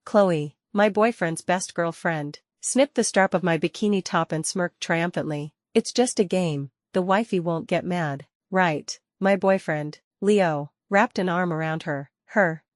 Chloe, my boyfriend's best girlfriend, snipped the strap of my bikini top and smirked triumphantly. It's just a game, the wifey won't get mad, right? My boyfriend, Leo, wrapped an arm around her.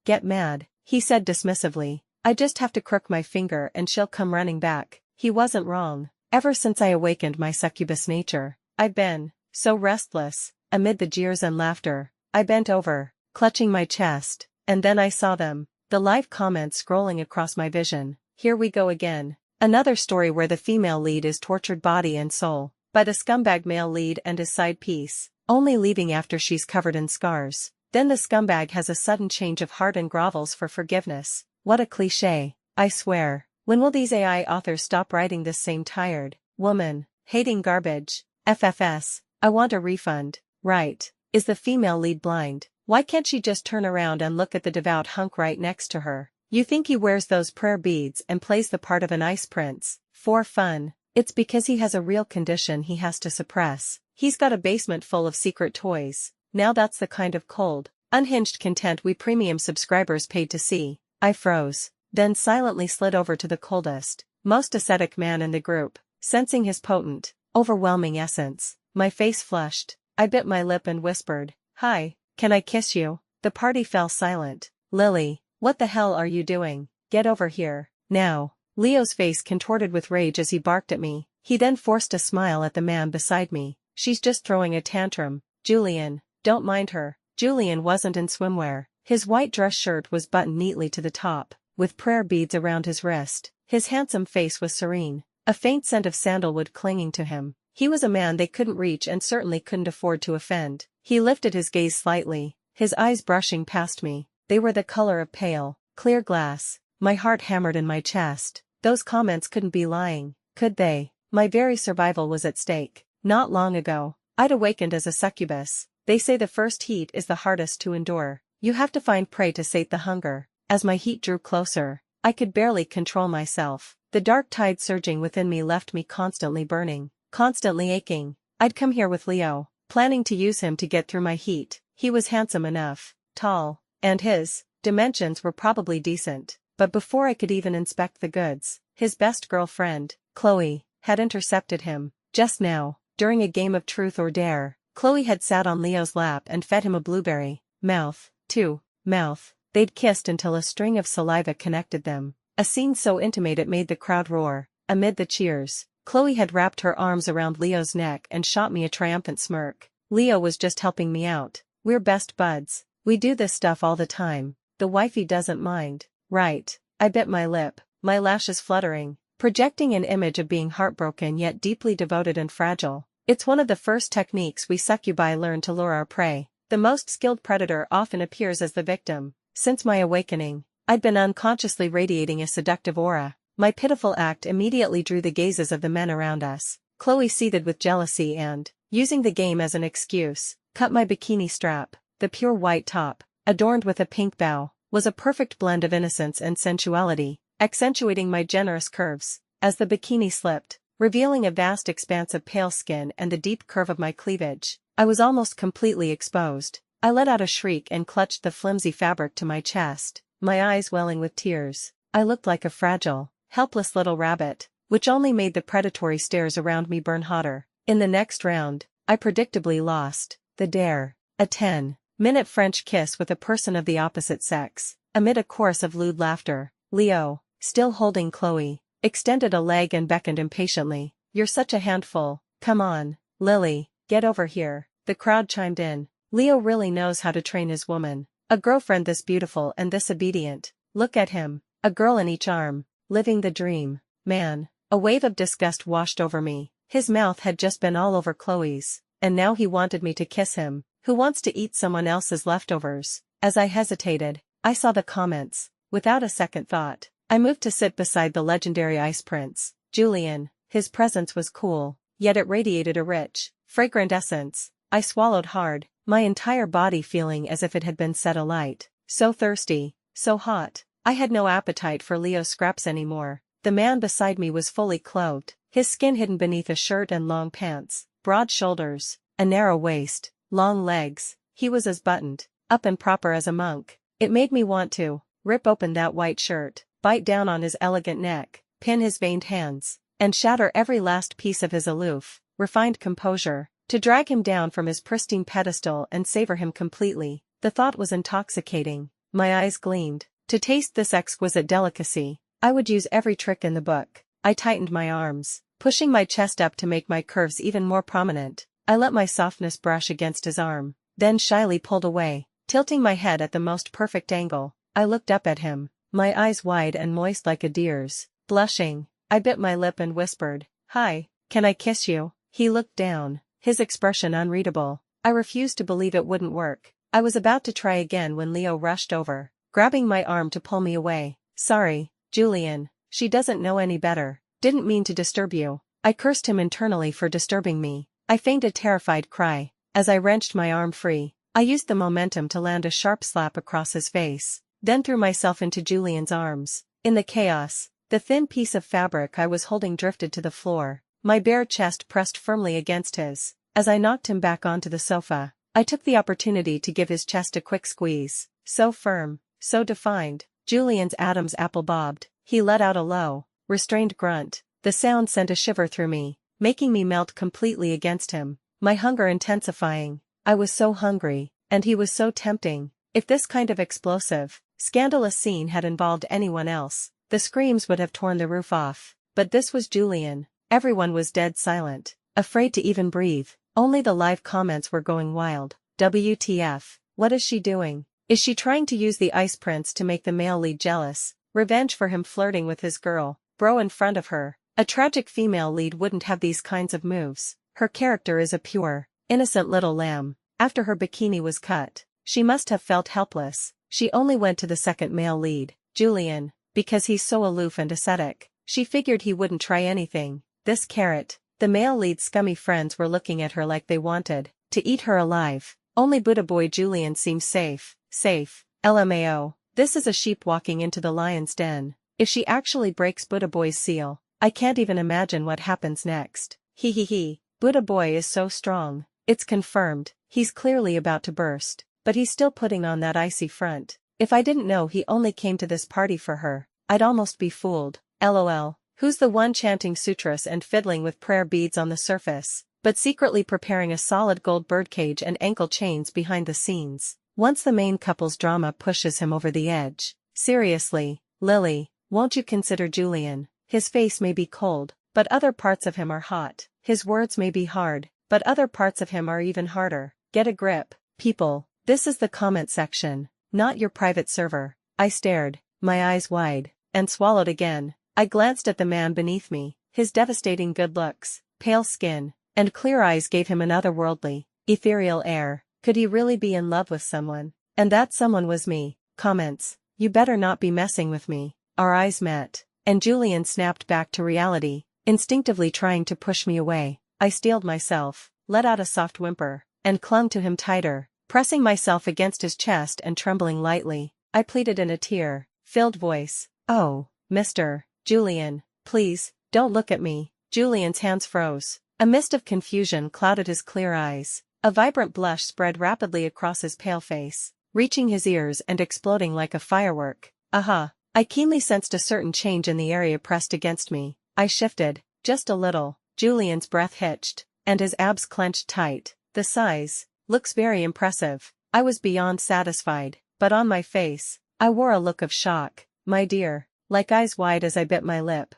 Get mad, he said dismissively. I just have to crook my finger and she'll come running back. He wasn't wrong. Ever since I awakened my succubus nature, I've been so restless. Amid the jeers and laughter, I bent over, clutching my chest, and then I saw them, the live comments scrolling across my vision. Here we go again. Another story where the female lead is tortured body and soul by the scumbag male lead and his side piece, only leaving after she's covered in scars. Then the scumbag has a sudden change of heart and grovels for forgiveness. What a cliché, I swear. When will these AI authors stop writing this same tired, woman-hating garbage? FFS, I want a refund. Right. Is the female lead blind? Why can't she just turn around and look at the devout hunk right next to her? You think he wears those prayer beads and plays the part of an ice prince for fun? It's because he has a real condition he has to suppress. He's got a basement full of secret toys. Now that's the kind of cold, unhinged content we premium subscribers paid to see. I froze, then silently slid over to the coldest, most ascetic man in the group, sensing his potent, overwhelming essence. My face flushed. I bit my lip and whispered, "Hi, can I kiss you?" The party fell silent. Lily, what the hell are you doing? Get over here, now. Leo's face contorted with rage as he barked at me. He then forced a smile at the man beside me. She's just throwing a tantrum. Julian, don't mind her. Julian wasn't in swimwear. His white dress shirt was buttoned neatly to the top, with prayer beads around his wrist. His handsome face was serene, a faint scent of sandalwood clinging to him. He was a man they couldn't reach and certainly couldn't afford to offend. He lifted his gaze slightly, his eyes brushing past me. They were the color of pale, clear glass. My heart hammered in my chest. Those comments couldn't be lying, could they? My very survival was at stake. Not long ago, I'd awakened as a succubus. They say the first heat is the hardest to endure. You have to find prey to sate the hunger. As my heat drew closer, I could barely control myself. The dark tide surging within me left me constantly burning, constantly aching. I'd come here with Leo, planning to use him to get through my heat. He was handsome enough, tall, and his dimensions were probably decent. But before I could even inspect the goods, his best girlfriend, Chloe, had intercepted him. Just now, during a game of truth or dare, Chloe had sat on Leo's lap and fed him a blueberry. Mouth to mouth. They'd kissed until a string of saliva connected them. A scene so intimate it made the crowd roar. Amid the cheers, Chloe had wrapped her arms around Leo's neck and shot me a triumphant smirk. Leo was just helping me out. We're best buds. We do this stuff all the time. The wifey doesn't mind. Right. I bit my lip, my lashes fluttering, projecting an image of being heartbroken yet deeply devoted and fragile. It's one of the first techniques we succubi learn to lure our prey. The most skilled predator often appears as the victim. Since my awakening, I'd been unconsciously radiating a seductive aura. My pitiful act immediately drew the gazes of the men around us. Chloe seethed with jealousy and, using the game as an excuse, cut my bikini strap. The pure white top, adorned with a pink bow, was a perfect blend of innocence and sensuality, accentuating my generous curves. As the bikini slipped, revealing a vast expanse of pale skin and the deep curve of my cleavage, I was almost completely exposed. I let out a shriek and clutched the flimsy fabric to my chest, my eyes welling with tears. I looked like a fragile, helpless little rabbit, which only made the predatory stares around me burn hotter. In the next round, I predictably lost the dare, a 10-minute French kiss with a person of the opposite sex. Amid a chorus of lewd laughter, Leo, still holding Chloe, extended a leg and beckoned impatiently. "You're such a handful. Come on, Lily, get over here." The crowd chimed in. Leo really knows how to train his woman. A girlfriend this beautiful and this obedient. Look at him, a girl in each arm, living the dream. Man. A wave of disgust washed over me. His mouth had just been all over Chloe's, and now he wanted me to kiss him. Who wants to eat someone else's leftovers? As I hesitated, I saw the comments. Without a second thought, I moved to sit beside the legendary ice prince, Julian. His presence was cool, yet it radiated a rich, fragrant essence. I swallowed hard, my entire body feeling as if it had been set alight. So thirsty, so hot. I had no appetite for Leo's scraps anymore. The man beside me was fully clothed, his skin hidden beneath a shirt and long pants, broad shoulders, a narrow waist, long legs. He was as buttoned up and proper as a monk. It made me want to rip open that white shirt, bite down on his elegant neck, pin his veined hands, and shatter every last piece of his aloof, refined composure, to drag him down from his pristine pedestal and savor him completely. The thought was intoxicating. My eyes gleamed. To taste this exquisite delicacy, I would use every trick in the book. I tightened my arms, pushing my chest up to make my curves even more prominent. I let my softness brush against his arm, then shyly pulled away, tilting my head at the most perfect angle. I looked up at him, my eyes wide and moist like a deer's. Blushing, I bit my lip and whispered, "Hi, can I kiss you?" He looked down, his expression unreadable. I refused to believe it wouldn't work. I was about to try again when Leo rushed over, grabbing my arm to pull me away. "Sorry, Julian, she doesn't know any better. Didn't mean to disturb you." I cursed him internally for disturbing me. I feigned a terrified cry. As I wrenched my arm free, I used the momentum to land a sharp slap across his face, then threw myself into Julian's arms. In the chaos, the thin piece of fabric I was holding drifted to the floor, my bare chest pressed firmly against his. As I knocked him back onto the sofa, I took the opportunity to give his chest a quick squeeze. So firm, so defined. Julian's Adam's apple bobbed. He let out a low, restrained grunt. The sound sent a shiver through me, making me melt completely against him, my hunger intensifying. I was so hungry, and he was so tempting. If this kind of explosive, scandalous scene had involved anyone else, the screams would have torn the roof off. But this was Julian. Everyone was dead silent, afraid to even breathe. Only the live comments were going wild. WTF, what is she doing? Is she trying to use the Ice Prince to make the male lead jealous? Revenge for him flirting with his girl, bro in front of her. A tragic female lead wouldn't have these kinds of moves. Her character is a pure, innocent little lamb. After her bikini was cut, she must have felt helpless. She only went to the second male lead, Julian, because he's so aloof and ascetic. She figured he wouldn't try anything. This carrot. The male lead's scummy friends were looking at her like they wanted to eat her alive. Only Buddha boy Julian seems safe. Safe. LMAO. This is a sheep walking into the lion's den. If she actually breaks Buddha boy's seal, I can't even imagine what happens next. He. Buddha boy is so strong. It's confirmed. He's clearly about to burst, but he's still putting on that icy front. If I didn't know he only came to this party for her, I'd almost be fooled. LOL. Who's the one chanting sutras and fiddling with prayer beads on the surface, but secretly preparing a solid gold birdcage and ankle chains behind the scenes, once the main couple's drama pushes him over the edge? Seriously, Lily, won't you consider Julian? His face may be cold, but other parts of him are hot. His words may be hard, but other parts of him are even harder. Get a grip, people. This is the comment section, not your private server. I stared, my eyes wide, and swallowed again. I glanced at the man beneath me. His devastating good looks, pale skin, and clear eyes gave him an otherworldly, ethereal air. Could he really be in love with someone? And that someone was me. Comments. You better not be messing with me. Our eyes met, and Julian snapped back to reality, instinctively trying to push me away. I steeled myself, let out a soft whimper, and clung to him tighter, pressing myself against his chest and trembling lightly. I pleaded in a tear-filled voice, "Oh, Mr. Julian, please, don't look at me." Julian's hands froze. A mist of confusion clouded his clear eyes. A vibrant blush spread rapidly across his pale face, reaching his ears and exploding like a firework. Aha! I keenly sensed a certain change in the area pressed against me. I shifted, just a little. Julian's breath hitched, and his abs clenched tight. The size looks very impressive. I was beyond satisfied, but on my face, I wore a look of shock. My dear, like eyes wide as I bit my lip.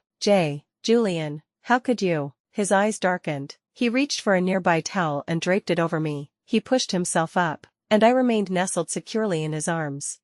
Julian, how could you? His eyes darkened. He reached for a nearby towel and draped it over me. He pushed himself up, and I remained nestled securely in his arms.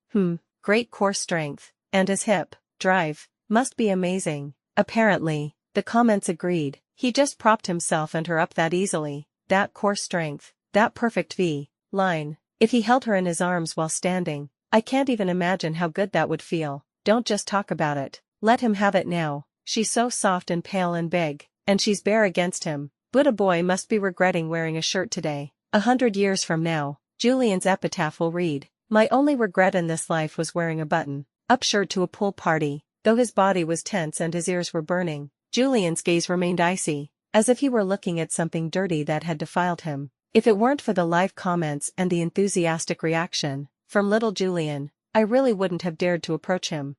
Great core strength, and his hip drive must be amazing. Apparently, the comments agreed. He just propped himself and her up that easily. That core strength, that perfect V-line. If he held her in his arms while standing, I can't even imagine how good that would feel. Don't just talk about it. Let him have it now. She's so soft and pale and big, and she's bare against him. Buddha boy must be regretting wearing a shirt today. 100 years from now, Julian's epitaph will read, "My only regret in this life was wearing a button-up shirt to a pool party." Though his body was tense and his ears were burning, Julian's gaze remained icy, as if he were looking at something dirty that had defiled him. If it weren't for the live comments and the enthusiastic reaction from little Julian, I really wouldn't have dared to approach him.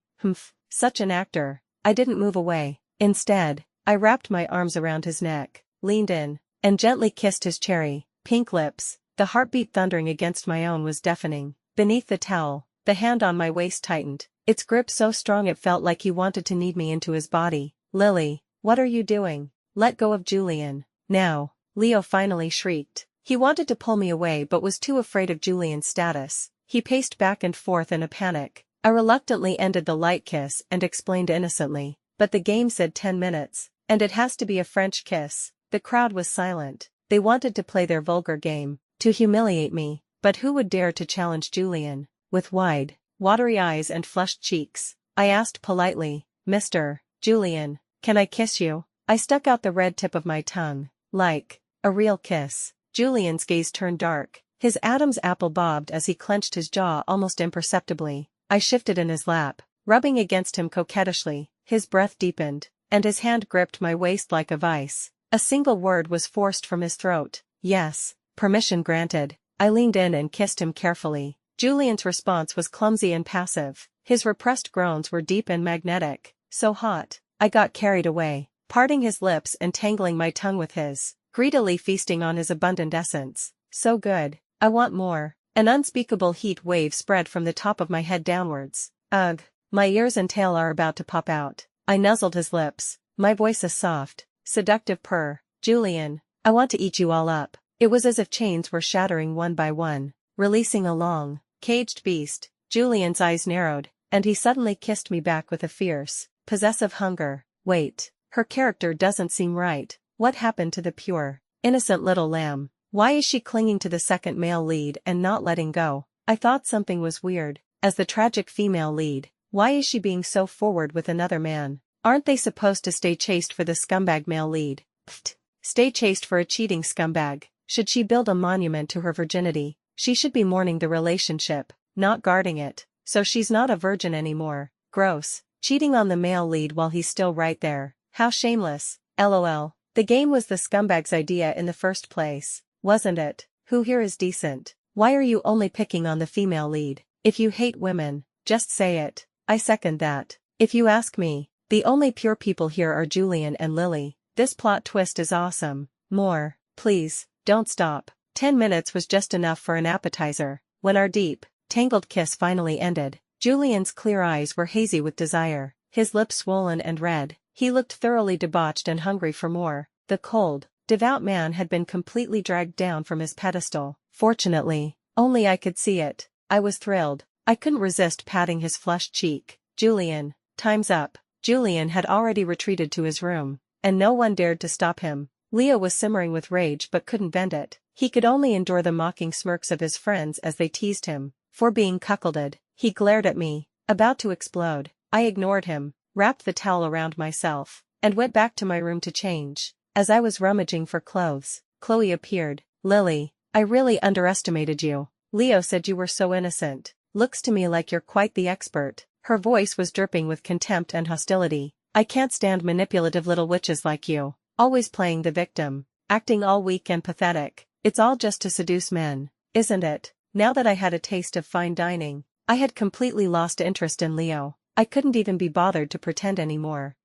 Such an actor. I didn't move away. Instead, I wrapped my arms around his neck, leaned in, and gently kissed his cherry, pink lips. The heartbeat thundering against my own was deafening. Beneath the towel, the hand on my waist tightened, its grip so strong it felt like he wanted to knead me into his body. Lily, what are you doing? Let go of Julian. Now, Leo finally shrieked. He wanted to pull me away but was too afraid of Julian's status. He paced back and forth in a panic. I reluctantly ended the light kiss and explained innocently, but the game said 10 minutes, and it has to be a French kiss. The crowd was silent. They wanted to play their vulgar game, to humiliate me, but who would dare to challenge Julian? With wide, watery eyes and flushed cheeks, I asked politely, Mr. Julian, can I kiss you? I stuck out the red tip of my tongue, like a real kiss. Julian's gaze turned dark. His Adam's apple bobbed as he clenched his jaw almost imperceptibly. I shifted in his lap, rubbing against him coquettishly. His breath deepened, and his hand gripped my waist like a vice. A single word was forced from his throat. Yes. Permission granted. I leaned in and kissed him carefully. Julian's response was clumsy and passive. His repressed groans were deep and magnetic. So hot. I got carried away, parting his lips and tangling my tongue with his, greedily feasting on his abundant essence. So good. I want more. An unspeakable heat wave spread from the top of my head downwards. Ugh. My ears and tail are about to pop out. I nuzzled his lips, my voice a soft, seductive purr. Julian, I want to eat you all up. It was as if chains were shattering one by one, releasing a long, caged beast. Julian's eyes narrowed, and he suddenly kissed me back with a fierce, possessive hunger. Wait, her character doesn't seem right. What happened to the pure, innocent little lamb? Why is she clinging to the second male lead and not letting go? I thought something was weird. As the tragic female lead, why is she being so forward with another man? Aren't they supposed to stay chaste for the scumbag male lead? Pfft. Stay chaste for a cheating scumbag. Should she build a monument to her virginity? She should be mourning the relationship, not guarding it. So she's not a virgin anymore. Gross. Cheating on the male lead while he's still right there. How shameless. LOL. The game was the scumbag's idea in the first place, wasn't it? Who here is decent? Why are you only picking on the female lead? If you hate women, just say it. I second that. If you ask me, the only pure people here are Julian and Lily. This plot twist is awesome. More, please, don't stop. 10 minutes was just enough for an appetizer. When our deep, tangled kiss finally ended, Julian's clear eyes were hazy with desire, his lips swollen and red. He looked thoroughly debauched and hungry for more. The cold, devout man had been completely dragged down from his pedestal. Fortunately, only I could see it. I was thrilled. I couldn't resist patting his flushed cheek. Julian, time's up. Julian had already retreated to his room, and no one dared to stop him. Leo was simmering with rage but couldn't bend it. He could only endure the mocking smirks of his friends as they teased him for being cuckolded. He glared at me, about to explode. I ignored him, wrapped the towel around myself, and went back to my room to change. As I was rummaging for clothes, Chloe appeared. Lily, I really underestimated you. Leo said you were so innocent. Looks to me like you're quite the expert. Her voice was dripping with contempt and hostility. I can't stand manipulative little witches like you, always playing the victim, acting all weak and pathetic. It's all just to seduce men, isn't it? Now that I had a taste of fine dining, I had completely lost interest in Leo. I couldn't even be bothered to pretend anymore.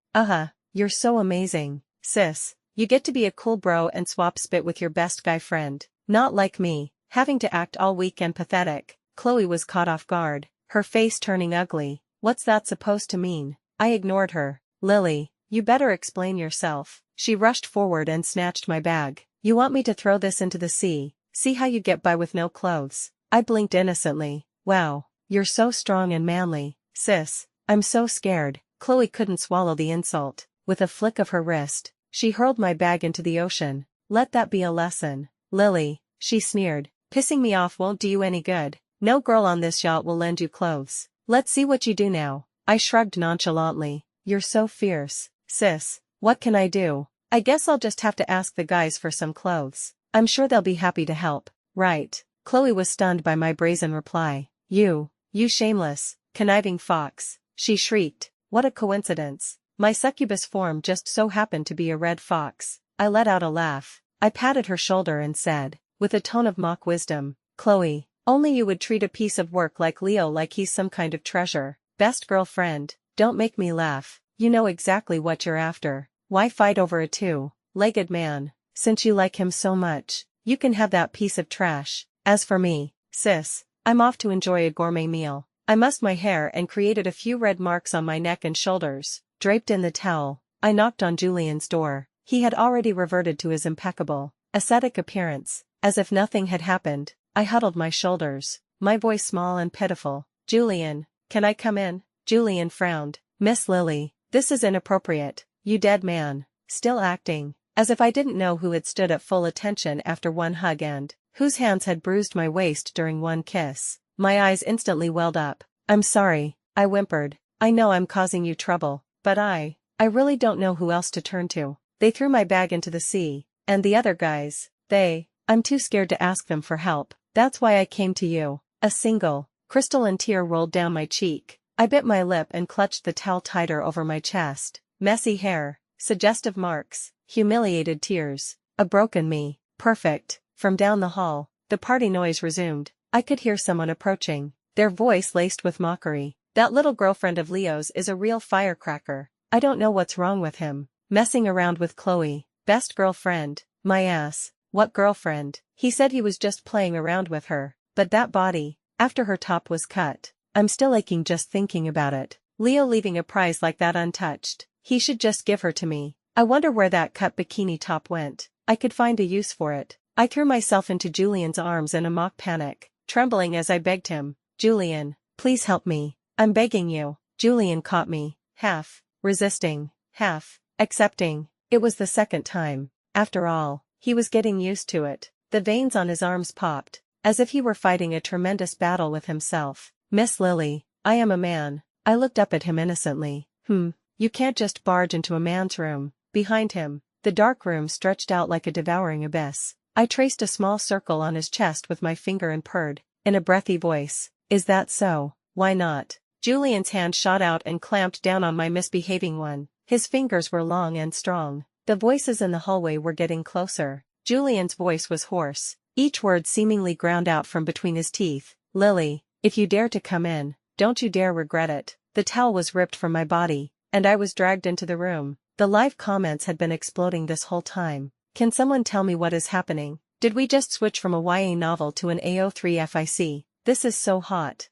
You're so amazing, sis. You get to be a cool bro and swap spit with your best guy friend. Not like me, having to act all weak and pathetic. Chloe was caught off guard, her face turning ugly. What's that supposed to mean? I ignored her. Lily, you better explain yourself. She rushed forward and snatched my bag. You want me to throw this into the sea? See how you get by with no clothes. I blinked innocently. Wow, you're so strong and manly, sis. I'm so scared. Chloe couldn't swallow the insult. With a flick of her wrist, she hurled my bag into the ocean. Let that be a lesson. Lily, she sneered. Pissing me off won't do you any good. No girl on this yacht will lend you clothes. Let's see what you do now. I shrugged nonchalantly. You're so fierce, sis. What can I do? I guess I'll just have to ask the guys for some clothes. I'm sure they'll be happy to help. Right. Chloe was stunned by my brazen reply. You shameless, conniving fox. She shrieked. What a coincidence. My succubus form just so happened to be a red fox. I let out a laugh. I patted her shoulder and said, with a tone of mock wisdom, Chloe, only you would treat a piece of work like Leo like he's some kind of treasure. Best girlfriend. don't make me laugh. You know exactly what you're after. Why fight over a two-legged man? Since you like him so much, you can have that piece of trash. As for me, sis, I'm off to enjoy a gourmet meal. I mussed my hair and created a few red marks on my neck and shoulders. Draped in the towel, I knocked on Julian's door. He had already reverted to his impeccable, ascetic appearance. As if nothing had happened, I huddled my shoulders, my voice small and pitiful. Julian, can I come in? Julian frowned. Miss Lily, this is inappropriate. You dead man. Still acting. As if I didn't know who had stood at full attention after one hug and whose hands had bruised my waist during one kiss. My eyes instantly welled up. I'm sorry, I whimpered. I know I'm causing you trouble, but I really don't know who else to turn to. They threw my bag into the sea, and the other guys, I'm too scared to ask them for help. That's why I came to you. A single, crystalline tear rolled down my cheek. I bit my lip and clutched the towel tighter over my chest. Messy hair, suggestive marks, humiliated tears, a broken me. Perfect. From down the hall, the party noise resumed. I could hear someone approaching, their voice laced with mockery. That little girlfriend of Leo's is a real firecracker. I don't know what's wrong with him. Messing around with Chloe, best girlfriend. My ass. What girlfriend? He said he was just playing around with her, but that body, after her top was cut. I'm still aching just thinking about it. Leo leaving a prize like that untouched. He should just give her to me. I wonder where that cut bikini top went. I could find a use for it. I threw myself into Julian's arms in a mock panic, trembling as I begged him. Julian, please help me. I'm begging you. Julian caught me, half resisting, half accepting. It was the second time. After all, he was getting used to it. The veins on his arms popped, as if he were fighting a tremendous battle with himself. Miss Lily, I am a man. I looked up at him innocently. You can't just barge into a man's room. Behind him, the dark room stretched out like a devouring abyss. I traced a small circle on his chest with my finger and purred, in a breathy voice. Is that so? Why not? Julian's hand shot out and clamped down on my misbehaving one. His fingers were long and strong. The voices in the hallway were getting closer. Julian's voice was hoarse, each word seemingly ground out from between his teeth. Lily, if you dare to come in, don't you dare regret it. The towel was ripped from my body, and I was dragged into the room. The live comments had been exploding this whole time. Can someone tell me what is happening? Did we just switch from a YA novel to an AO3 FIC? This is so hot.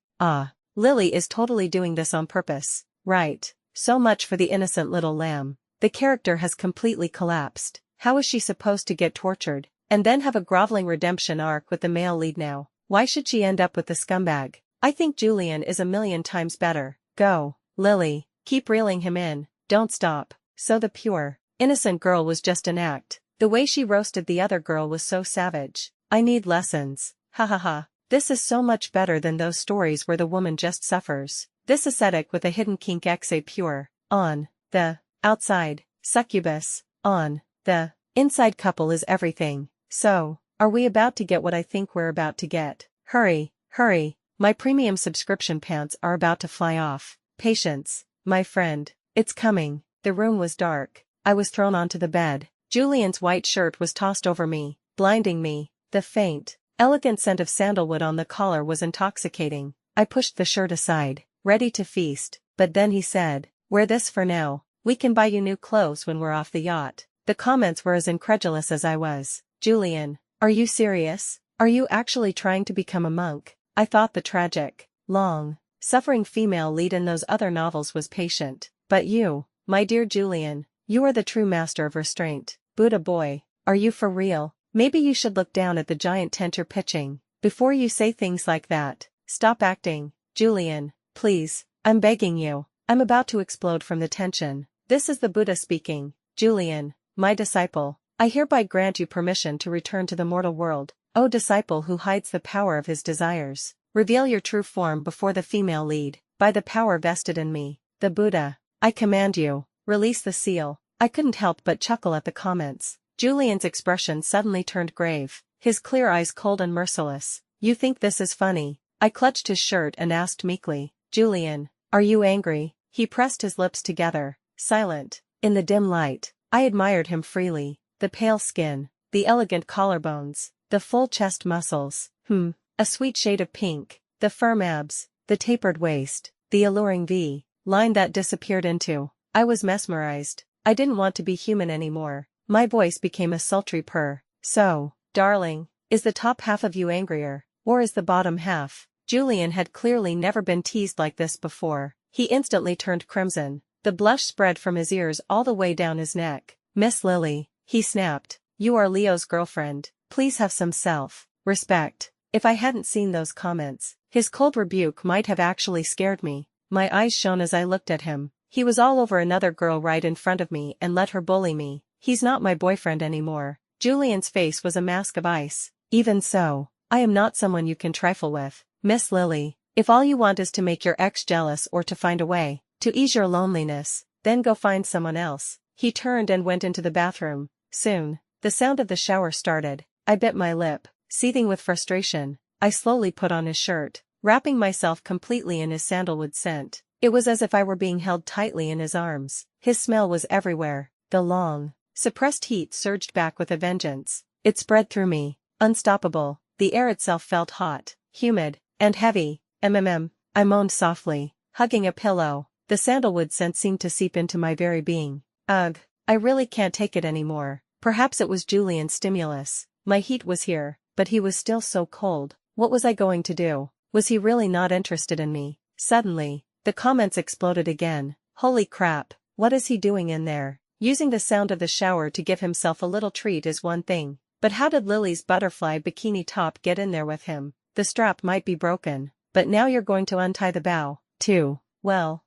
Lily is totally doing this on purpose. Right. So much for the innocent little lamb. The character has completely collapsed. How is she supposed to get tortured, and then have a groveling redemption arc with the male lead now? Why should she end up with the scumbag? I think Julian is a million times better. Go, Lily, keep reeling him in, don't stop. So the pure, innocent girl was just an act. The way she roasted the other girl was so savage. I need lessons. Ha ha ha. This is so much better than those stories where the woman just suffers. This ascetic with a hidden kink exe pure. On the outside, succubus. On the inside, couple is everything. So, are we about to get what I think we're about to get? Hurry, hurry. My premium subscription pants are about to fly off. Patience, my friend. It's coming. The room was dark. I was thrown onto the bed. Julian's white shirt was tossed over me, blinding me. The faint, elegant scent of sandalwood on the collar was intoxicating. I pushed the shirt aside, ready to feast, but then he said, "Wear this for now. We can buy you new clothes when we're off the yacht." The comments were as incredulous as I was. Julian, are you serious? Are you actually trying to become a monk? I thought the tragic, long, suffering female lead in those other novels was patient. But you, my dear Julian, you are the true master of restraint. Buddha boy, are you for real? Maybe you should look down at the giant tent you're pitching before you say things like that. Stop acting, Julian, please, I'm begging you. I'm about to explode from the tension. This is the Buddha speaking. Julian, my disciple, I hereby grant you permission to return to the mortal world. O disciple who hides the power of his desires, reveal your true form before the female lead. By the power vested in me, the Buddha, I command you, release the seal. I couldn't help but chuckle at the comments. Julian's expression suddenly turned grave, his clear eyes cold and merciless. You think this is funny? I clutched his shirt and asked meekly. Julian, are you angry? He pressed his lips together, silent. In the dim light, I admired him freely. The pale skin, the elegant collarbones, the full chest muscles, a sweet shade of pink, the firm abs, the tapered waist, the alluring V. line that disappeared into. I was mesmerized. I didn't want to be human anymore. My voice became a sultry purr. So, darling, is the top half of you angrier, or is the bottom half? Julian had clearly never been teased like this before. He instantly turned crimson. The blush spread from his ears all the way down his neck. Miss Lily, he snapped, you are Leo's girlfriend. Please have some self-respect. If I hadn't seen those comments, his cold rebuke might have actually scared me. My eyes shone as I looked at him. He was all over another girl right in front of me and let her bully me. He's not my boyfriend anymore. Julian's face was a mask of ice. Even so, I am not someone you can trifle with. Miss Lily, if all you want is to make your ex jealous or to find a way to ease your loneliness, then go find someone else. He turned and went into the bathroom. Soon, the sound of the shower started. I bit my lip, seething with frustration. I slowly put on his shirt, wrapping myself completely in his sandalwood scent. It was as if I were being held tightly in his arms. His smell was everywhere. The long, suppressed heat surged back with a vengeance. It spread through me, unstoppable. The air itself felt hot, humid, and heavy. I moaned softly, hugging a pillow. The sandalwood scent seemed to seep into my very being. Ugh, I really can't take it anymore. Perhaps it was Julian's stimulus. My heat was here, but he was still so cold. What was I going to do? Was he really not interested in me? Suddenly, the comments exploded again. Holy crap, what is he doing in there? Using the sound of the shower to give himself a little treat is one thing, but how did Lily's butterfly bikini top get in there with him? The strap might be broken, but now you're going to untie the bow, too. Well,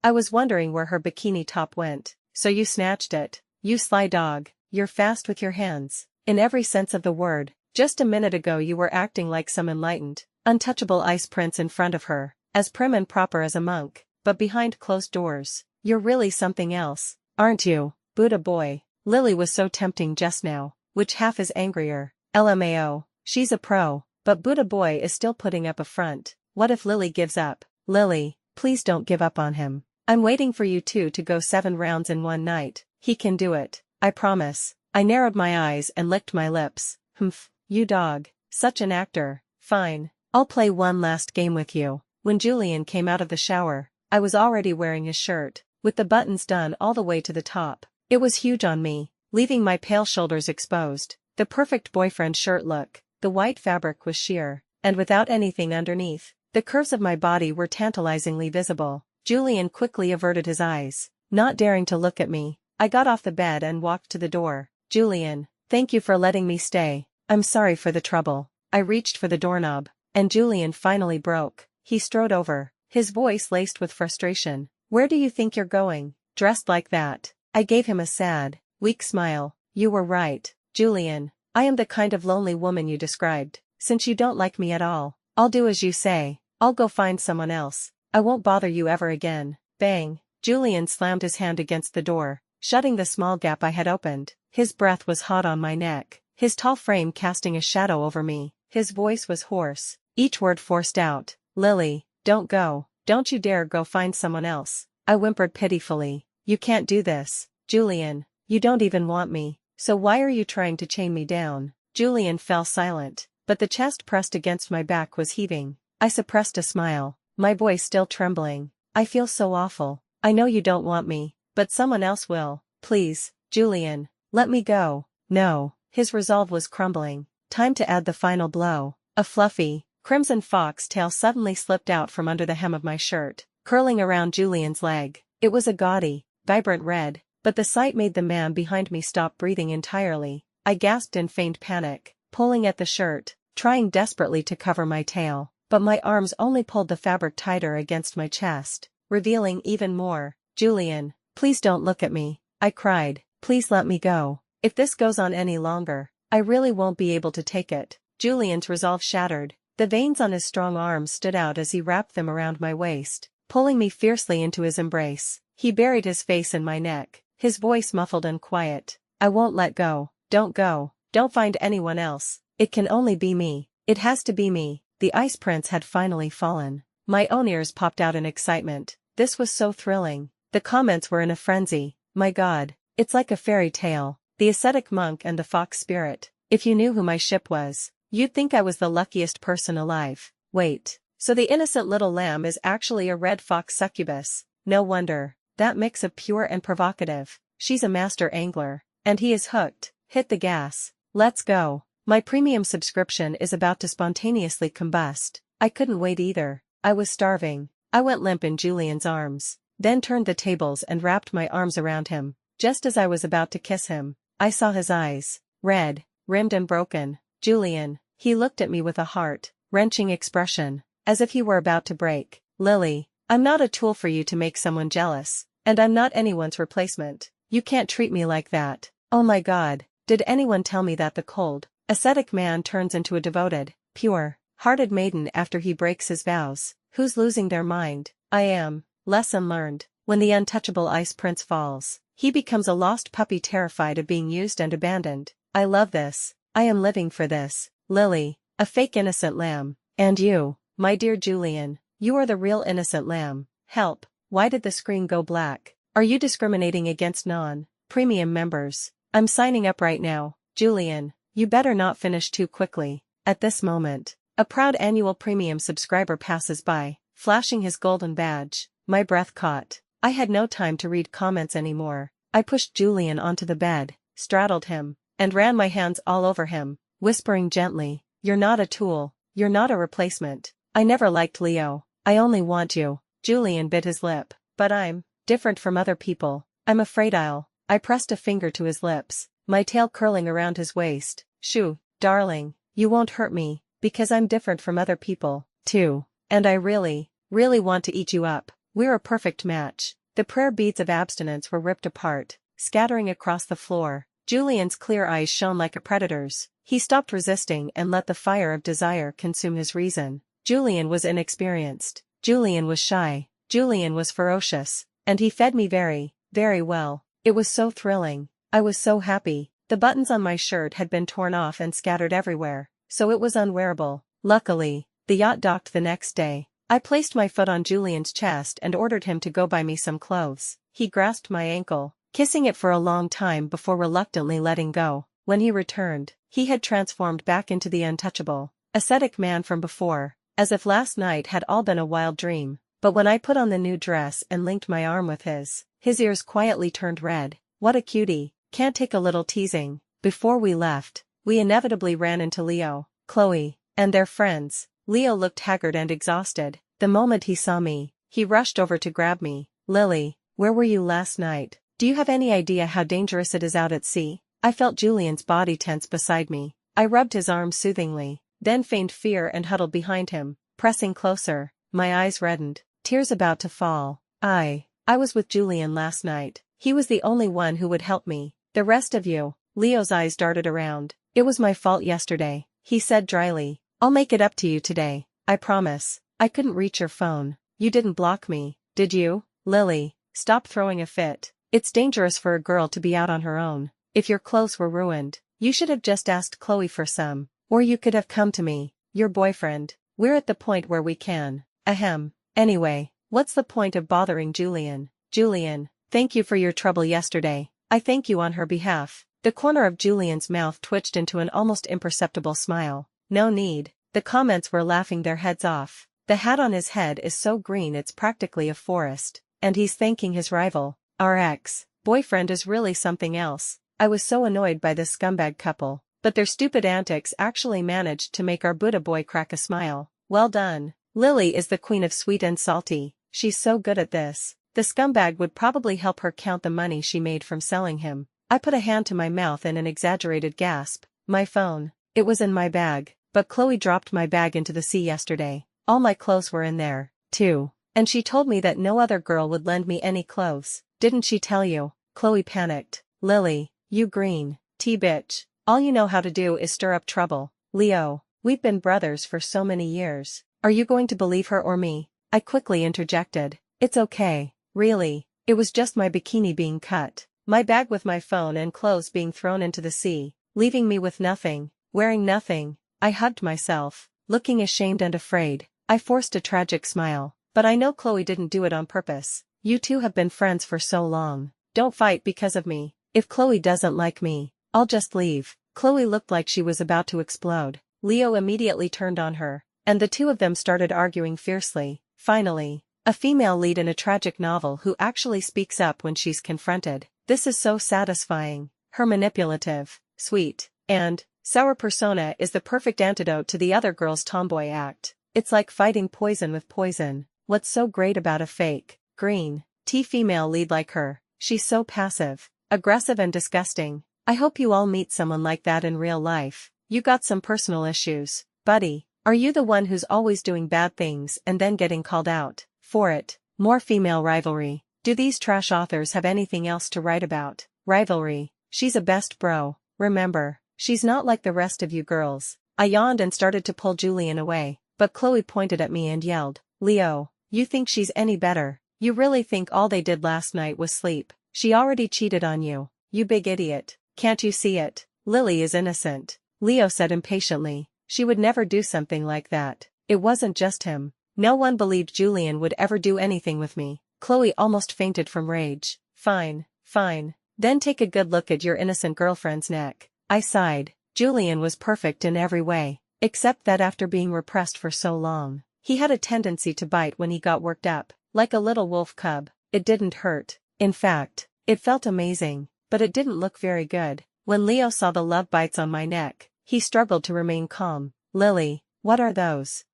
I was wondering where her bikini top went. So you snatched it. You sly dog, you're fast with your hands. In every sense of the word. Just a minute ago you were acting like some enlightened, untouchable ice prince in front of her, as prim and proper as a monk, but behind closed doors, you're really something else, aren't you, Buddha boy? Lily was so tempting just now. Which half is angrier? LMAO, she's a pro, but Buddha boy is still putting up a front. What if Lily gives up? Lily, please don't give up on him. I'm waiting for you two to go 7 rounds in one night. He can do it, I promise. I narrowed my eyes and licked my lips. Humph, you dog, such an actor. Fine, I'll play one last game with you. When Julian came out of the shower, I was already wearing his shirt, with the buttons done all the way to the top. It was huge on me, leaving my pale shoulders exposed. The perfect boyfriend shirt look. The white fabric was sheer, and without anything underneath. The curves of my body were tantalizingly visible. Julian quickly averted his eyes, not daring to look at me. I got off the bed and walked to the door. Julian, thank you for letting me stay. I'm sorry for the trouble. I reached for the doorknob, and Julian finally broke. He strode over, his voice laced with frustration. Where do you think you're going, dressed like that? I gave him a sad, weak smile. You were right, Julian. I am the kind of lonely woman you described. Since you don't like me at all, I'll do as you say. I'll go find someone else. I won't bother you ever again. Bang! Julian slammed his hand against the door, shutting the small gap I had opened. His breath was hot on my neck, his tall frame casting a shadow over me. His voice was hoarse, each word forced out. Lily, don't go. Don't you dare go find someone else. I whimpered pitifully. You can't do this, Julian. You don't even want me. So why are you trying to chain me down? Julian fell silent, but the chest pressed against my back was heaving. I suppressed a smile, my voice still trembling. I feel so awful. I know you don't want me, but someone else will. Please, Julian, let me go. No, his resolve was crumbling. Time to add the final blow. A fluffy, crimson fox tail suddenly slipped out from under the hem of my shirt, curling around Julian's leg. It was a gaudy, vibrant red, but the sight made the man behind me stop breathing entirely. I gasped in feigned panic, pulling at the shirt, trying desperately to cover my tail, but my arms only pulled the fabric tighter against my chest, revealing even more. Julian, please don't look at me, I cried. Please let me go. If this goes on any longer, I really won't be able to take it. Julian's resolve shattered. The veins on his strong arms stood out as he wrapped them around my waist, pulling me fiercely into his embrace. He buried his face in my neck, his voice muffled and quiet. I won't let go. Don't go. Don't find anyone else. It can only be me. It has to be me. The ice prince had finally fallen. My own ears popped out in excitement. This was so thrilling. The comments were in a frenzy. My God, it's like a fairy tale. The ascetic monk and the fox spirit. If you knew who my ship was, you'd think I was the luckiest person alive. Wait, so the innocent little lamb is actually a red fox succubus. no wonder. That mix of pure and provocative. She's a master angler. And he is hooked. Hit the gas. Let's go. My premium subscription is about to spontaneously combust. I couldn't wait either. I was starving. I went limp in Julian's arms, then turned the tables and wrapped my arms around him. Just as I was about to kiss him, I saw his eyes. Red, rimmed and broken. Julian. He looked at me with a heart-wrenching expression, as if he were about to break. Lily, I'm not a tool for you to make someone jealous, and I'm not anyone's replacement. You can't treat me like that. Oh my God, did anyone tell me that the cold, ascetic man turns into a devoted, pure-hearted maiden after he breaks his vows? Who's losing their mind? I am. Lesson learned. When the untouchable ice prince falls, he becomes a lost puppy terrified of being used and abandoned. I love this. I am living for this. Lily, a fake innocent lamb. And you, my dear Julian, you are the real innocent lamb. Help. Why did the screen go black? Are you discriminating against non-premium members? I'm signing up right now. Julian, you better not finish too quickly. At this moment, a proud annual premium subscriber passes by, flashing his golden badge. My breath caught. I had no time to read comments anymore. I pushed Julian onto the bed, straddled him, and ran my hands all over him, whispering gently, "You're not a tool. You're not a replacement. I never liked Leo. I only want you." Julian bit his lip. "But I'm different from other people. I'm afraid I pressed a finger to his lips, my tail curling around his waist. "Shoo, darling, you won't hurt me, because I'm different from other people, too. And I really want to eat you up. We're a perfect match." The prayer beads of abstinence were ripped apart, scattering across the floor. Julian's clear eyes shone like a predator's. He stopped resisting and let the fire of desire consume his reason. Julian was inexperienced. Julian was shy. Julian was ferocious. And he fed me very, very well. It was so thrilling. I was so happy. The buttons on my shirt had been torn off and scattered everywhere, so it was unwearable. Luckily, the yacht docked the next day. I placed my foot on Julian's chest and ordered him to go buy me some clothes. He grasped my ankle, kissing it for a long time before reluctantly letting go. When he returned, he had transformed back into the untouchable, ascetic man from before, as if last night had all been a wild dream. But when I put on the new dress and linked my arm with his ears quietly turned red. What a cutie. Can't take a little teasing. Before we left, we inevitably ran into Leo, Chloe, and their friends. Leo looked haggard and exhausted. The moment he saw me, he rushed over to grab me. "Lily, where were you last night? Do you have any idea how dangerous it is out at sea?" I felt Julian's body tense beside me. I rubbed his arm soothingly, then feigned fear and huddled behind him, pressing closer, my eyes reddened, tears about to fall. I was with Julian last night. He was the only one who would help me. The rest of you. Leo's eyes darted around. "It was my fault yesterday," he said dryly. "I'll make it up to you today. I promise." "I couldn't reach your phone. You didn't block me, did you?" "Lily, stop throwing a fit. It's dangerous for a girl to be out on her own. If your clothes were ruined, you should have just asked Chloe for some. Or you could have come to me, your boyfriend. We're at the point where we can. Ahem. Anyway, what's the point of bothering Julian?" "Julian, thank you for your trouble yesterday." "I thank you on her behalf." The corner of Julian's mouth twitched into an almost imperceptible smile. "No need." The comments were laughing their heads off. "The hat on his head is so green it's practically a forest. And he's thanking his rival. Our ex-boyfriend is really something else." I was so annoyed by this scumbag couple, but their stupid antics actually managed to make our Buddha boy crack a smile. "Well done. Lily is the queen of sweet and salty. She's so good at this." The scumbag would probably help her count the money she made from selling him. I put a hand to my mouth in an exaggerated gasp. My phone. It was in my bag, but Chloe dropped my bag into the sea yesterday. All my clothes were in there, too. And she told me that no other girl would lend me any clothes. "Didn't she tell you?" Chloe panicked. "Lily, you green tea bitch. All you know how to do is stir up trouble." "Leo, we've been brothers for so many years. Are you going to believe her or me?" I quickly interjected. "It's okay. Really, it was just my bikini being cut. My bag with my phone and clothes being thrown into the sea, leaving me with nothing, wearing nothing." I hugged myself, looking ashamed and afraid. I forced a tragic smile. "But I know Chloe didn't do it on purpose. You two have been friends for so long. Don't fight because of me. If Chloe doesn't like me, I'll just leave." Chloe looked like she was about to explode. Leo immediately turned on her, and the two of them started arguing fiercely. Finally, A female lead in a tragic novel who actually speaks up when she's confronted. This is so satisfying. Her manipulative, sweet, and sour persona is the perfect antidote to the other girl's tomboy act. It's like fighting poison with poison. What's so great about a fake, green tea female lead like her? She's so passive, aggressive and disgusting. I hope you all meet someone like that in real life. You got some personal issues, buddy. Are you the one who's always doing bad things and then getting called out for it? More female rivalry. Do these trash authors have anything else to write about? Rivalry. She's a best bro. Remember, she's not like the rest of you girls. I yawned and started to pull Julian away, but Chloe pointed at me and yelled, "Leo, you think she's any better? You really think all they did last night was sleep? She already cheated on you, you big idiot. Can't you see it? Lily is innocent," Leo said impatiently. She would never do something like that. It wasn't just him. No one believed Julian would ever do anything with me. Chloe almost fainted from rage. Fine, fine. Then take a good look at your innocent girlfriend's neck. I sighed. Julian was perfect in every way, except that after being repressed for so long, he had a tendency to bite when he got worked up, like a little wolf cub. It didn't hurt. In fact, it felt amazing, but it didn't look very good. When Leo saw the love bites on my neck, he struggled to remain calm. "Lily, what are those?"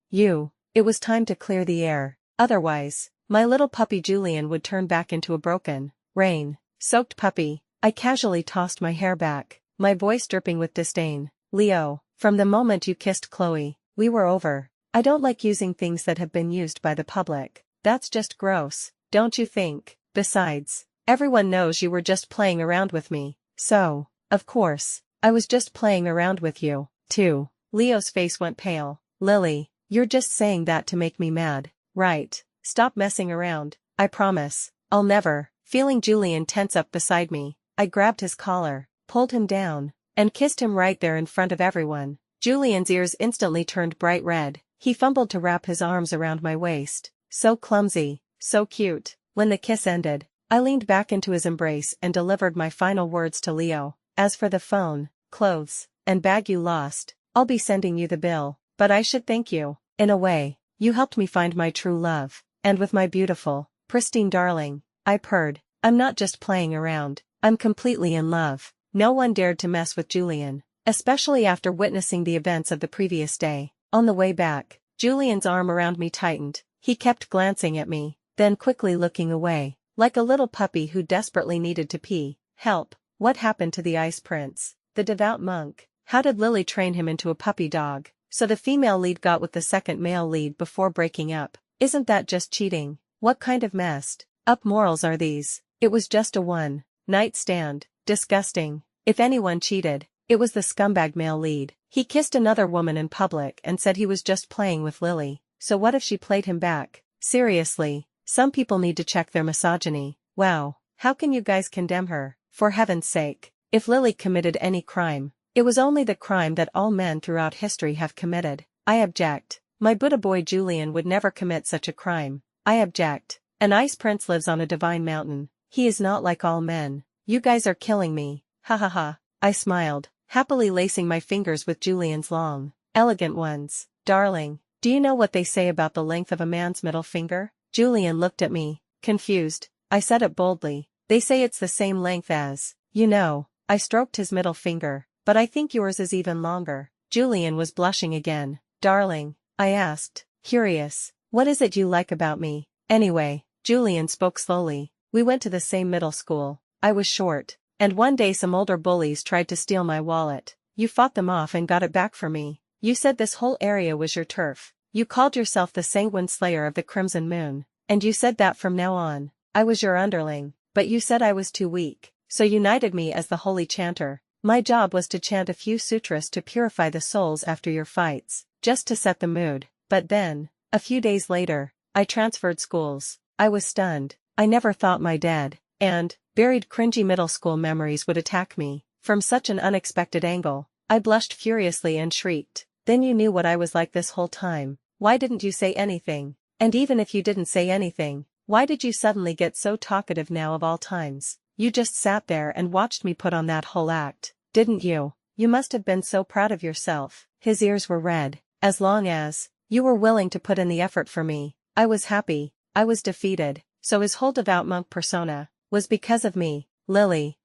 It was time to clear the air. Otherwise, my little puppy Julian would turn back into a broken, rain-soaked puppy. I casually tossed my hair back, my voice dripping with disdain. "Leo, from the moment you kissed Chloe, we were over. I don't like using things that have been used by the public. That's just gross, don't you think? Besides, everyone knows you were just playing around with me, so, of course, I was just playing around with you, too." Leo's face went pale. "Lily, you're just saying that to make me mad, right? Stop messing around, I promise. I'll never." Feeling Julian tense up beside me, I grabbed his collar, pulled him down, and kissed him right there in front of everyone. Julian's ears instantly turned bright red. He fumbled to wrap his arms around my waist. So clumsy, so cute. When the kiss ended, I leaned back into his embrace and delivered my final words to Leo. "As for the phone, clothes, and bag you lost, I'll be sending you the bill, but I should thank you. In a way, you helped me find my true love, and with my beautiful, pristine darling," I purred. "I'm not just playing around, I'm completely in love." No one dared to mess with Julian, especially after witnessing the events of the previous day. On the way back, Julian's arm around me tightened. He kept glancing at me, then quickly looking away, like a little puppy who desperately needed to pee. Help, what happened to the ice prince? The devout monk? How did Lily train him into a puppy dog? So the female lead got with the second male lead before breaking up. Isn't that just cheating? What kind of messed up morals are these? It was just a one-night stand. Disgusting. If anyone cheated, it was the scumbag male lead. He kissed another woman in public and said he was just playing with Lily. So what if she played him back? Seriously, some people need to check their misogyny. Wow, how can you guys condemn her? For heaven's sake. If Lily committed any crime, it was only the crime that all men throughout history have committed. I object. My Buddha boy Julian would never commit such a crime. I object. An ice prince lives on a divine mountain. He is not like all men. You guys are killing me. Ha ha ha. I smiled, happily lacing my fingers with Julian's long, elegant ones. "Darling, do you know what they say about the length of a man's middle finger?" Julian looked at me, confused. I said it boldly. "They say it's the same length as, you know." I stroked his middle finger. "But I think yours is even longer." Julian was blushing again. "Darling," I asked, curious, "what is it you like about me?" "Anyway," Julian spoke slowly, "we went to the same middle school. I was short, and one day some older bullies tried to steal my wallet. You fought them off and got it back for me. You said this whole area was your turf. You called yourself the Sanguine Slayer of the Crimson Moon, and you said that from now on, I was your underling, but you said I was too weak, so you knighted me as the Holy Chanter. My job was to chant a few sutras to purify the souls after your fights, just to set the mood. But then, a few days later, I transferred schools. I was stunned. I never thought my dead and buried cringy middle school memories would attack me from such an unexpected angle. I blushed furiously and shrieked, "Then you knew what I was like this whole time. Why didn't you say anything? And even if you didn't say anything, why did you suddenly get so talkative now of all times? You just sat there and watched me put on that whole act, didn't you? You must have been so proud of yourself." His ears were red. "As long as you were willing to put in the effort for me, I was happy." I was defeated, so his whole devout monk persona was because of me. Lily,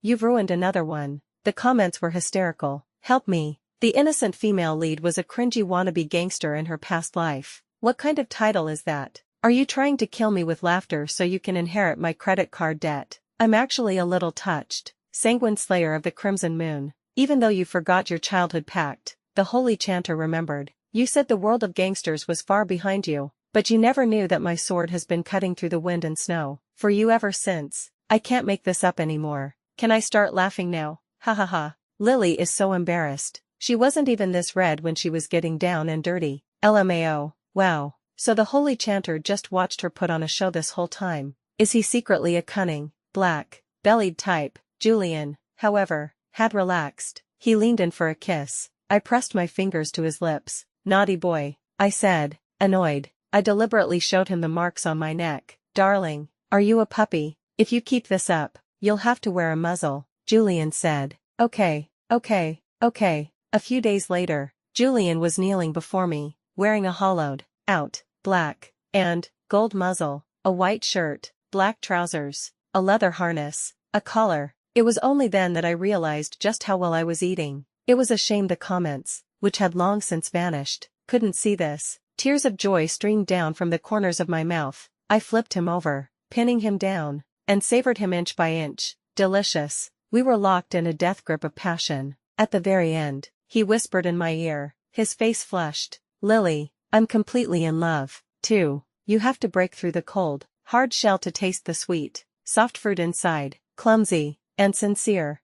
you've ruined another one. The comments were hysterical. Help me. The innocent female lead was a cringy wannabe gangster in her past life. What kind of title is that? Are you trying to kill me with laughter so you can inherit my credit card debt? I'm actually a little touched. Sanguine slayer of the crimson moon. Even though you forgot your childhood pact, the holy chanter remembered. You said the world of gangsters was far behind you, but you never knew that my sword has been cutting through the wind and snow for you ever since. I can't make this up anymore. Can I start laughing now? Ha ha ha. Lily is so embarrassed. She wasn't even this red when she was getting down and dirty. LMAO. Wow. So the holy chanter just watched her put on a show this whole time. Is he secretly a cunning, black-bellied type? Julian, however, had relaxed. He leaned in for a kiss. I pressed my fingers to his lips. Naughty boy, I said, annoyed. I deliberately showed him the marks on my neck. Darling, are you a puppy? If you keep this up, you'll have to wear a muzzle, Julian said. Okay. A few days later, Julian was kneeling before me, wearing a hollowed-out, black and gold muzzle, a white shirt, black trousers, a leather harness, a collar. It was only then that I realized just how well I was eating. It was a shame the comments, which had long since vanished, couldn't see this. Tears of joy streamed down from the corners of my mouth. I flipped him over, pinning him down, and savored him inch by inch. Delicious. We were locked in a death grip of passion. At the very end, he whispered in my ear, his face flushed. Lily, I'm completely in love, too. You have to break through the cold, hard shell to taste the sweet, soft fruit inside. Clumsy and sincere.